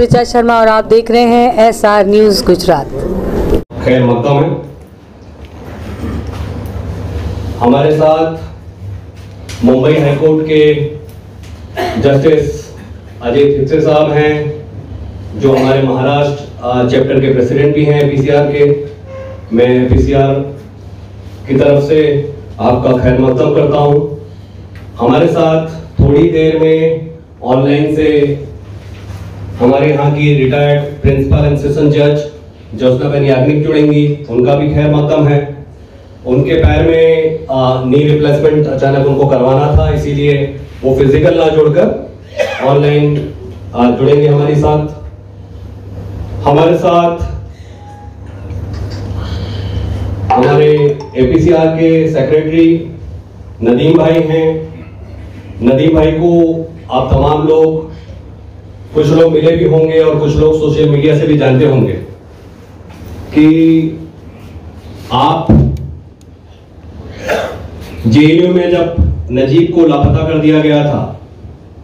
ऋचा शर्मा और आप देख रहे हैं SR न्यूज़ गुजरात। खैर मकदम है। हमारे साथ मुंबई हाईकोर्ट के जस्टिस अजय थिप्से साहब हैं, जो हमारे महाराष्ट्र चैप्टर के प्रेसिडेंट भी हैं PCR के। मैं PCR की तरफ से आपका खैर मकदम करता हूं। हमारे साथ थोड़ी देर में ऑनलाइन से हमारे यहाँ की रिटायर्ड प्रिंसिपल एंड सेशन जज ज्योत्सनाबेन याग्निक जुड़ेंगी, उनका भी खैर मकदम है। उनके पैर में नी रिप्लेसमेंट अचानक उनको करवाना था, इसीलिए वो फिजिकल ना जुड़कर ऑनलाइन जुड़ेंगे हमारे साथ। हमारे साथ हमारे APCR के सेक्रेटरी नदीम भाई हैं। नदीम भाई को आप तमाम लोग, कुछ लोग मिले भी होंगे और कुछ लोग सोशल मीडिया से भी जानते होंगे कि आप JNU में जब नजीब को लापता कर दिया गया था,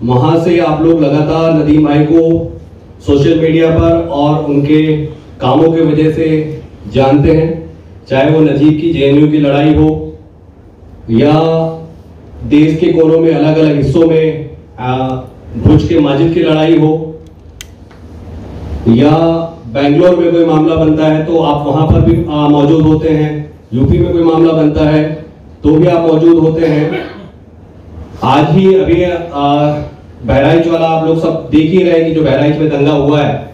वहां से आप लोग लगातार नदीम भाई को सोशल मीडिया पर और उनके कामों की वजह से जानते हैं। चाहे वो नजीब की JNU की लड़ाई हो या देश के कोनों में अलग अलग हिस्सों में भुज के माजिद की लड़ाई हो, या बेंगलोर में कोई मामला बनता है तो आप वहां पर भी मौजूद होते हैं। यूपी में कोई मामला बनता है तो भी आप मौजूद होते हैं। आज ही अभी बहराइच वाला आप लोग सब देख ही रहे हैं कि जो बहराइच में दंगा हुआ है,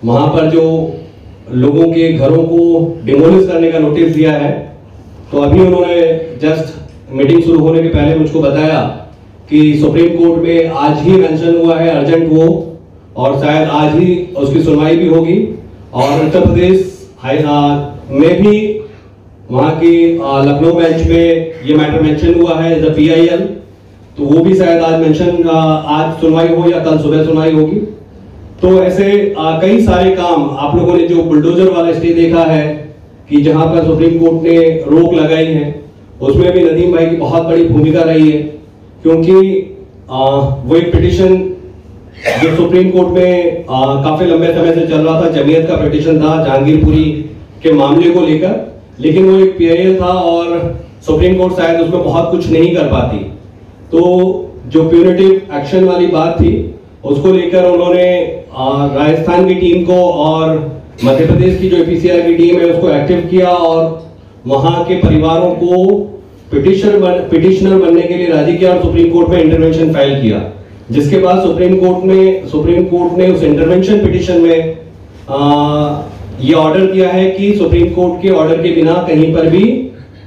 वहां पर जो लोगों के घरों को डिमोलिश करने का नोटिस दिया है, तो अभी उन्होंने जस्ट मीटिंग शुरू होने के पहले मुझको बताया कि सुप्रीम कोर्ट में आज ही मेंशन हुआ है अर्जेंट वो, और शायद आज ही उसकी सुनवाई भी होगी। और उत्तर प्रदेश में भी वहां की लखनऊ बेंच में ये मैटर मेंशन हुआ है द PIL, तो वो भी शायद आज मेंशन आज सुनवाई हो या कल सुबह सुनवाई होगी। तो ऐसे कई सारे काम आप लोगों ने जो बुलडोजर वाला स्टे देखा है कि जहां पर सुप्रीम कोर्ट ने रोक लगाई है, उसमें भी नदीम भाई की बहुत बड़ी भूमिका रही है, क्योंकि वो एक पिटीशन जो सुप्रीम कोर्ट में काफी लंबे समय से चल रहा था, जमीयत का पिटीशन था जहांगीरपुरी के मामले को लेकर, लेकिन वो एक PIL था और सुप्रीम कोर्ट शायद उसमें बहुत कुछ नहीं कर पाती। तो जो प्यूनिटिव एक्शन वाली बात थी, उसको लेकर उन्होंने राजस्थान की टीम को और मध्य प्रदेश की जो APCR की टीम है उसको एक्टिव किया और वहां के परिवारों को पिटिशनर बनने के लिए राजी किया और सुप्रीम कोर्ट में इंटरवेंशन फाइल किया, जिसके बाद सुप्रीम कोर्ट ने उस इंटरवेंशन पिटिशन में ये ऑर्डर दिया है कि सुप्रीम कोर्ट के ऑर्डर के बिना कहीं पर भी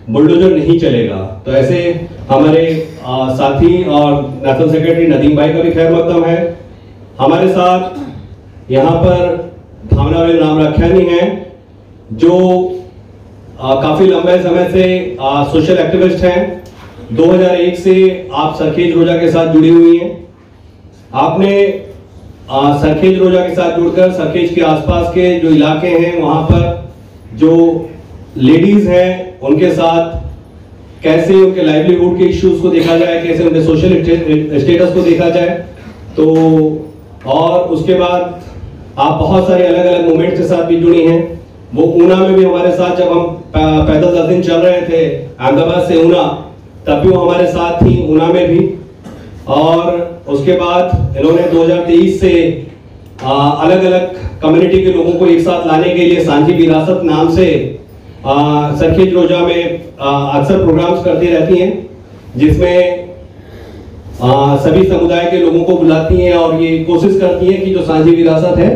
बुलडोजर नहीं चलेगा। तो ऐसे हमारे साथी और नेशनल सेक्रेटरी नदीम भाई का भी खैर मकदम है। हमारे साथ यहाँ पर भावनाबेन रामरख्यानी हैं, जो काफी लंबे समय से सोशल एक्टिविस्ट हैं। 2001 से आप सरखेज रोजा के साथ जुड़ी हुई हैं। आपने सरखेज रोजा के साथ जुड़कर सरखेज के आसपास के जो इलाके हैं वहां पर जो लेडीज हैं उनके साथ कैसे उनके लाइवलीहुड के इश्यूज को देखा जाए, कैसे उनके सोशल स्टेटस को देखा जाए। तो और उसके बाद आप बहुत सारे अलग अलग मूवमेंट के साथ भी जुड़ी हैं। वो ऊना में भी हमारे साथ, जब हम पैदल 10 दिन चल रहे थे अहमदाबाद से ऊना, तब भी वो हमारे साथ थी ऊना में भी। और उसके बाद इन्होंने 2023 से अलग अलग कम्युनिटी के लोगों को एक साथ लाने के लिए सांझी विरासत नाम से सरखेज रोजा में अक्सर प्रोग्राम्स करती रहती हैं, जिसमें सभी समुदाय के लोगों को बुलाती हैं और ये कोशिश करती हैं कि जो सांझी विरासत है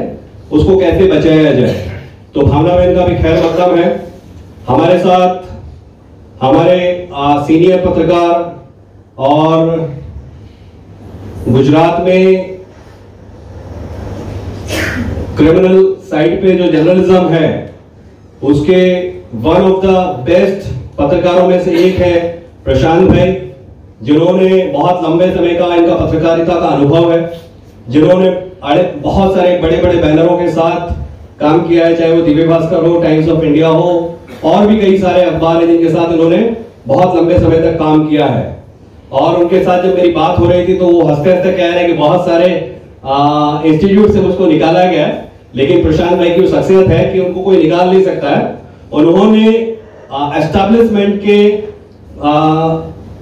उसको कैसे बचाया जाए। तो भावनाबेन का भी खैर मकदम है। हमारे साथ हमारे सीनियर पत्रकार और गुजरात में क्रिमिनल साइड पे जो जर्नलिज्म है उसके वन ऑफ द बेस्ट पत्रकारों में से एक है प्रशांत भाई, जिन्होंने बहुत लंबे समय का इनका पत्रकारिता का अनुभव है, जिन्होंने बहुत सारे बड़े बड़े बैनरों के साथ काम किया है, चाहे वो दिव्य भास्कर हो, टाइम्स ऑफ इंडिया हो, और भी कई सारे अखबार हैं जिनके साथ इन्होंने बहुत लंबे समय तक काम किया है। और उनके साथ जब मेरी बात हो रही थी तो वो हंसते हंसते कह रहे हैं कि बहुत सारे इंस्टीट्यूट से मुझको निकाला गया, लेकिन प्रशांत भाई की वो शख्सियत है कि उनको कोई निकाल नहीं सकता है। उन्होंने एस्टैब्लिशमेंट के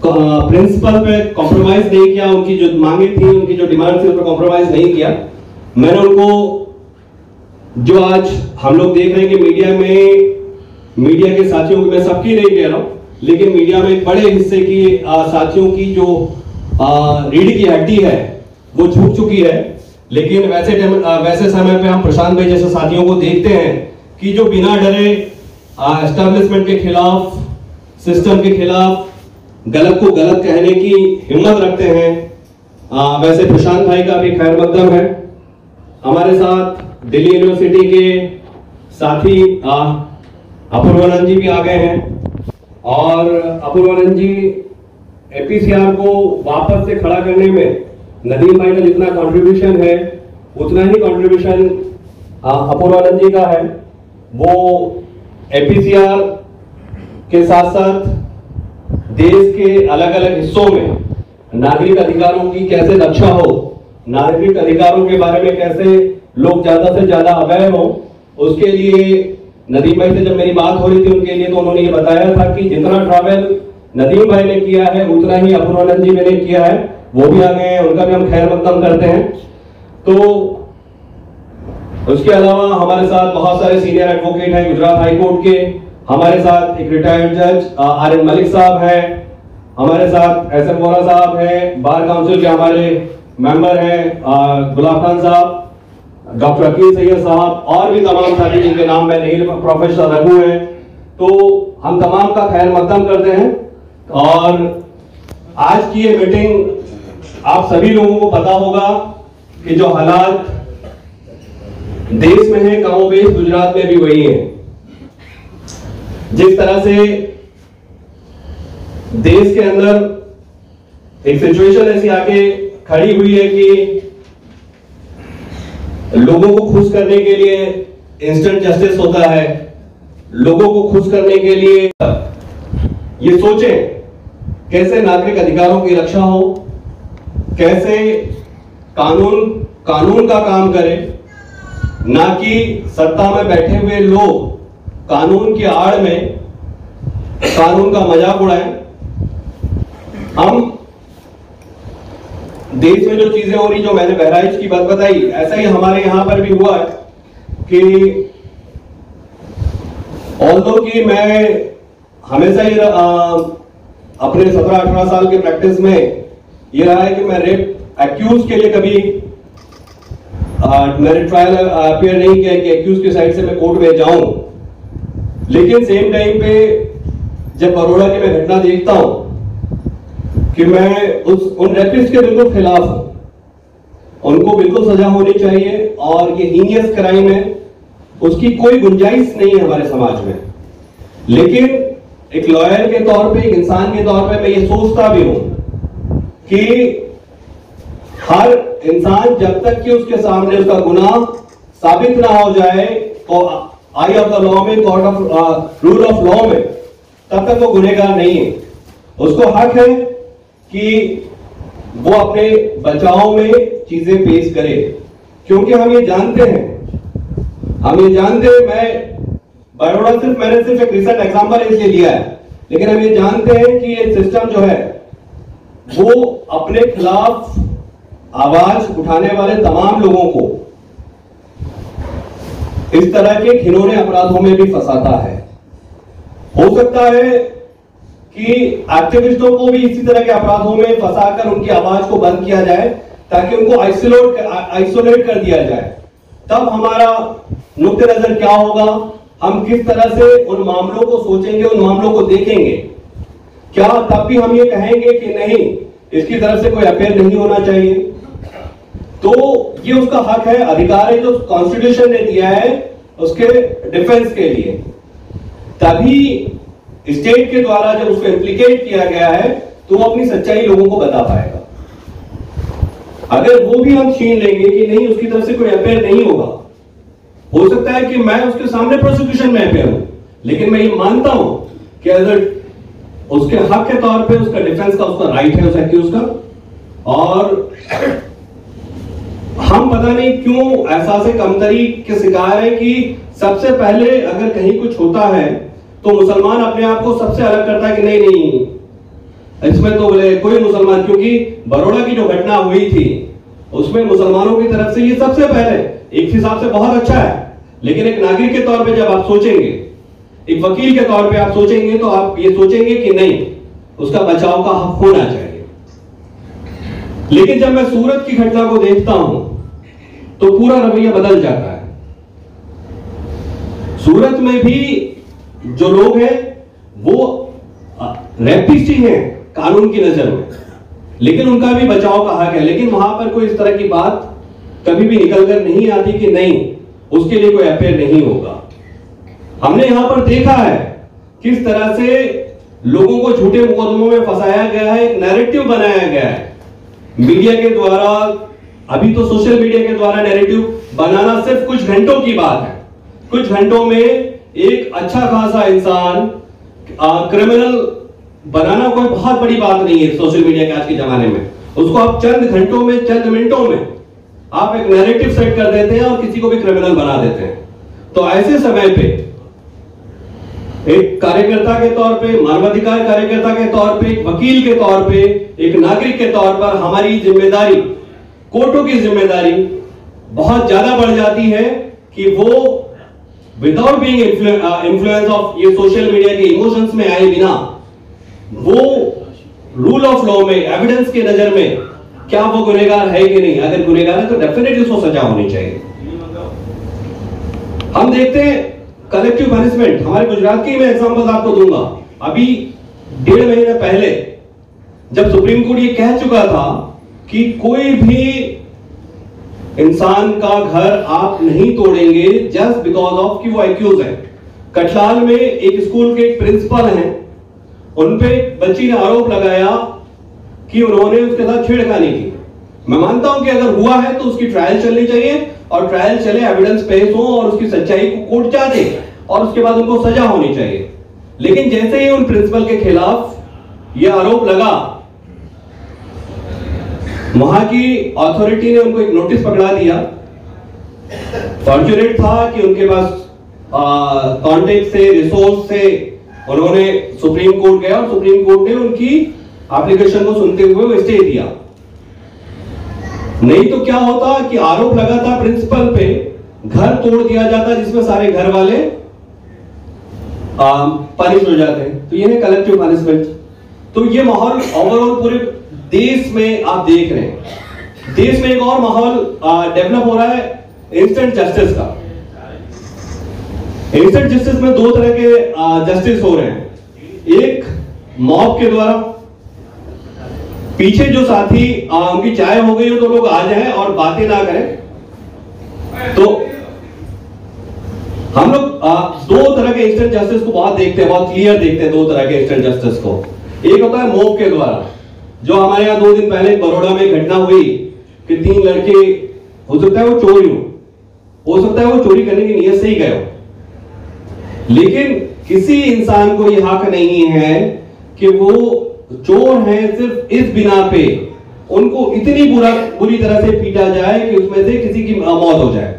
प्रिंसिपल पे कॉम्प्रोमाइज नहीं किया, उनकी जो मांगे थी, उनकी जो डिमांड थी उस पर कॉम्प्रोमाइज नहीं किया। मैंने उनको, जो आज हम लोग देख रहे हैं कि मीडिया के साथियों की, मैं सबकी नहीं कह रहा हूं, लेकिन मीडिया में एक बड़े हिस्से की साथियों की जो रीढ़ की हड्डी है वो झुक चुकी है। लेकिन वैसे समय पे हम प्रशांत भाई जैसे साथियों को देखते हैं कि जो बिना डरे एस्टैब्लिशमेंट के खिलाफ, सिस्टम के खिलाफ गलत को गलत कहने की हिम्मत रखते हैं। वैसे प्रशांत भाई का भी खैर मकदम है। हमारे साथ दिल्ली यूनिवर्सिटी के साथी अपूर्वानंद जी भी आ गए हैं, और अपूर्वानंद जी एपीसीआर को वापस से खड़ा करने में नदीम भाई का जितना कंट्रीब्यूशन है उतना ही कंट्रीब्यूशन अपूर्वानंद जी का है। वो एपीसीआर के साथ साथ देश के अलग अलग हिस्सों में नागरिक अधिकारों की कैसे रक्षा हो, नागरिक अधिकारों के बारे में कैसे लोग ज्यादा से ज्यादा अवेयर हो, उसके लिए नदीम भाई से जब मेरी बात हो रही थी उनके लिए, तो उन्होंने ये बताया था कि जितना ट्रैवल नदीम भाई ने किया है उतना ही अपूर्वानंद जी ने किया है। वो भी आ गए हैं, उनका भी हम खैर मकदम करते हैं। तो उसके अलावा हमारे साथ बहुत सारे सीनियर एडवोकेट हैं गुजरात हाई कोर्ट के। हमारे साथ एक रिटायर्ड जज आर.एन. मलिक साहब हैं, हमारे साथ एस.एम. वोरा साहब हैं, बार काउंसिल के हमारे मेंबर हैं गुलाब खान साहब, डॉक्टर अकील सैयद साहब, और भी तमाम साथी जिनके नाम मैं नहीं, प्रोफेसर रघु हैं। तो हम तमाम का खैर मकदम करते हैं। और आज की ये मीटिंग, आप सभी लोगों को पता होगा कि जो हालात देश में है, कमोबेश गुजरात में भी वही है। जिस तरह से देश के अंदर एक सिचुएशन ऐसी आके खड़ी हुई है कि लोगों को खुश करने के लिए इंस्टेंट जस्टिस होता है, लोगों को खुश करने के लिए ये सोचें कैसे नागरिक अधिकारों की रक्षा हो, कैसे कानून का काम करे, ना कि सत्ता में बैठे हुए लोग कानून की आड़ में कानून का मजाक उड़ाएं। हम देश में जो चीजें हो रही, जो मैंने बहराइच की बात बताई, ऐसा ही हमारे यहां पर भी हुआ है कि ऑल्दो कि मैं हमेशा ही अपने 17-18 साल के प्रैक्टिस में ये रहा है कि मैं रेप एक्यूज के लिए कभी मैंने ट्रायल अपियर नहीं किया कि एक्यूज की साइड से मैं कोर्ट में जाऊं। लेकिन सेम टाइम पे जब बड़ौदा की मैं घटना देखता हूं कि मैं उन रेपिस्ट के बिल्कुल खिलाफ हूं, उनको बिल्कुल सजा होनी चाहिए, और ये हीनियस क्राइम है, उसकी कोई गुंजाइश नहीं है हमारे समाज में। लेकिन एक लॉयर के तौर पे, एक इंसान के तौर पे मैं ये सोचता भी हूं कि हर इंसान जब तक कि उसके सामने उसका गुनाह साबित ना हो जाए, और आई ऑफ द लॉ में, court of rule of law में, तब तक वो गुनहगार नहीं है। उसको हक है कि वो अपने बचाव में चीजें पेश करे, क्योंकि हम ये जानते हैं, मैंने सिर्फ एक रिसेंट एग्जांपल इसलिए लिया है, लेकिन हम ये जानते हैं कि ये सिस्टम जो है वो अपने खिलाफ आवाज उठाने वाले तमाम लोगों को इस तरह के घिनौने अपराधों में भी फंसाता है। हो सकता है कि एक्टिविस्टों को भी इसी तरह के अपराधों में फंसाकर उनकी आवाज को बंद किया जाए, ताकि उनको आइसोलेट कर दिया जाए। तब हमारा नुक्ते नजर क्या होगा, हम किस तरह से उन मामलों को सोचेंगे, उन मामलों को देखेंगे। क्या तब भी हम ये कहेंगे कि नहीं, इसकी तरफ से कोई अपेयर नहीं होना चाहिए? तो ये उसका हक है, अधिकार है जो कॉन्स्टिट्यूशन ने दिया है उसके डिफेंस के लिए। तभी स्टेट के द्वारा जब उसको इम्प्लीकेट किया गया है तो वो अपनी सच्चाई लोगों को बता पाएगा। अगर वो भी हम छीन लेंगे कि नहीं, उसकी तरफ से कोई अपेयर नहीं होगा, हो सकता है कि मैं उसके सामने प्रोसिक्यूशन में अपेयर हूं, लेकिन मैं ये मानता हूं कि अगर उसके हक के तौर पे उसका डिफेंस का उसका राइट है उस एक्यूज का, और हम पता नहीं क्यों एहसास कमतरी के शिकार है कि सबसे पहले अगर कहीं कुछ होता है तो मुसलमान अपने आप को सबसे अलग करता है कि नहीं नहीं इसमें तो बोले कोई मुसलमान, क्योंकि बड़ौदा की जो घटना हुई थी उसमें मुसलमानों की तरफ से ये सबसे पहले एक हिसाब से बहुत अच्छा है, लेकिन एक नागरिक के तौर पे जब आप सोचेंगे, एक वकील के तौर पे आप सोचेंगे, तो आप ये सोचेंगे कि नहीं उसका बचाव का हक होना चाहिए। लेकिन जब मैं सूरत की घटना को देखता हूं तो पूरा रवैया बदल जाता है। सूरत में भी जो लोग हैं वो रैपिस्ट ही हैं कानून की नजर में, लेकिन उनका भी बचाव का हक है। लेकिन वहां पर कोई इस तरह की बात कभी भी निकलकर नहीं आती कि नहीं उसके लिए कोई एफआईआर नहीं होगा। हमने यहां पर देखा है किस तरह से लोगों को झूठे मुकदमों में फंसाया गया है, एक नैरेटिव बनाया गया है मीडिया के द्वारा। अभी तो सोशल मीडिया के द्वारा नैरेटिव बनाना सिर्फ कुछ घंटों की बात है। कुछ घंटों में एक अच्छा खासा इंसान क्रिमिनल बनाना कोई बहुत बड़ी बात नहीं है सोशल मीडिया के आज के जमाने में। उसको आप चंद घंटों में, चंद मिनटों में आप एक नैरेटिव सेट कर देते हैं और किसी को भी क्रिमिनल बना देते हैं। तो ऐसे समय पे एक कार्यकर्ता के तौर पे, मानवाधिकार कार्यकर्ता के तौर पे, एक वकील के तौर पे, एक नागरिक के तौर पर हमारी जिम्मेदारी, कोर्टों की जिम्मेदारी बहुत ज्यादा बढ़ जाती है कि वो विदाउट बीइंग इन्फ्लुएंस ऑफ ये सोशल मीडिया के इमोशंस में आए बिना वो रूल ऑफ लॉ में, एविडेंस के नजर में क्या वो गुनहगार है कि नहीं। अगर गुनहगार है तो डेफिनेटली उसको सजा होनी चाहिए। हम देखते हैं कलेक्टिव पनिशमेंट, हमारे गुजरात की मैं एग्जांपल आपको दूंगा। अभी 1.5 महीने पहले जब सुप्रीम कोर्ट ये कह चुका था कि कोई भी इंसान का घर आप नहीं तोड़ेंगे जस्ट बिकॉज ऑफ कि वो एक्यूज है। कटलाल में एक स्कूल के प्रिंसिपल हैं, उन पे बच्ची ने आरोप लगाया कि उन्होंने उसके साथ छेड़खानी की। मैं मानता हूं कि अगर हुआ है तो उसकी ट्रायल चलनी चाहिए और ट्रायल चले, एविडेंस पेश हो और उसकी सच्चाई को कोर्ट जांचे और उसके बाद उनको सजा होनी चाहिए। लेकिन जैसे ही उन प्रिंसिपल के खिलाफ यह आरोप लगा, वहां की अथॉरिटी ने उनको एक नोटिस पकड़ा दिया। फॉर्चुनेट था कि उनके पास कॉन्टेक्ट से, रिसोर्स से उन्होंने सुप्रीम कोर्ट गया और सुप्रीम कोर्ट ने उनकी एप्लीकेशन को सुनते हुए वो स्टे दिया। नहीं तो क्या होता कि आरोप लगा था प्रिंसिपल पे, घर तोड़ दिया जाता जिसमें सारे घर वाले पनिश हो जाते हैं। तो ये है कलेक्टिव पनिशमेंट। तो ये माहौल ओवरऑल पूरे देश में आप देख रहे हैं। देश में एक और माहौल डेवलप हो रहा है इंस्टेंट जस्टिस का। इंस्टेंट जस्टिस में 2 तरह के जस्टिस हो रहे हैं। एक मॉब के द्वारा, पीछे जो साथी उनकी चाय हो गई हो तो लोग आ जाएं और बातें ना करें। तो हम लोग 2 तरह के इंस्टेंट जस्टिस को बहुत देखते हैं, बहुत क्लियर देखते हैं 2 तरह के इंस्टेंट जस्टिस को। एक होता है मॉब के द्वारा, जो हमारे यहाँ 2 दिन पहले बड़ौदा में घटना हुई कि 3 लड़के, हो सकता है वो चोरी हो सकता है वो चोरी करने की नीयत से ही गए हो, लेकिन किसी इंसान को यह हक नहीं है कि वो चोर हैं सिर्फ इस बिना पे उनको इतनी बुरी तरह से पीटा जाए कि उसमें से किसी की मौत हो जाए।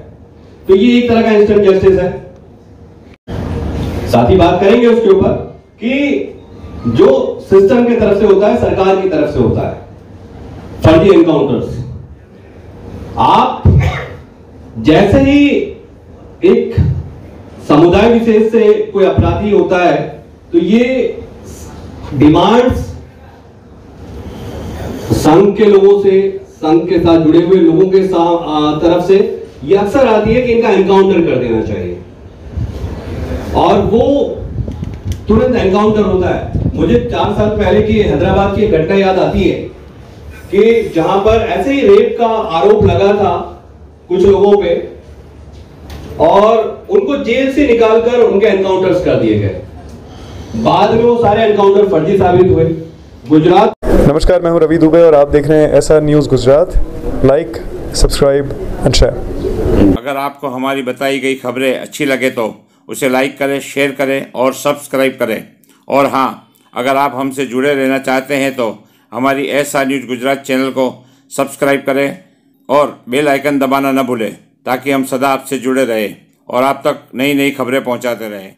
तो ये एक तरह का इंस्टेंट जस्टिस है। साथ ही बात करेंगे उसके ऊपर कि जो सिस्टम की तरफ से होता है, सरकार की तरफ से होता है, फर्जी एनकाउंटर्स। आप जैसे ही एक समुदाय विशेष से कोई अपराधी होता है तो ये डिमांड्स संघ के लोगों से, संघ के साथ जुड़े हुए लोगों के तरफ से ये अक्सर आती है कि इनका एनकाउंटर कर देना चाहिए, और वो तुरंत एनकाउंटर होता है। मुझे 4 साल पहले की हैदराबाद की घटना याद आती है कि जहां पर ऐसे ही रेप का आरोप लगा था कुछ लोगों पे और उनको जेल से निकालकर उनके एनकाउंटर्स कर दिए गए। बाद में वो सारे एनकाउंटर फर्जी साबित हुए। गुजरात। नमस्कार, मैं हूं रवि दुबे और आप देख रहे हैं SR news Gujarat. Like, subscribe and share. अगर आपको हमारी बताई गई खबरें अच्छी लगे तो उसे लाइक करें, शेयर करें और सब्सक्राइब करें। और हाँ, अगर आप हमसे जुड़े रहना चाहते हैं तो हमारी SR न्यूज़ गुजरात चैनल को सब्सक्राइब करें, और बेल आइकन दबाना न भूलें ताकि हम सदा आपसे जुड़े रहें और आप तक नई नई खबरें पहुंचाते रहें।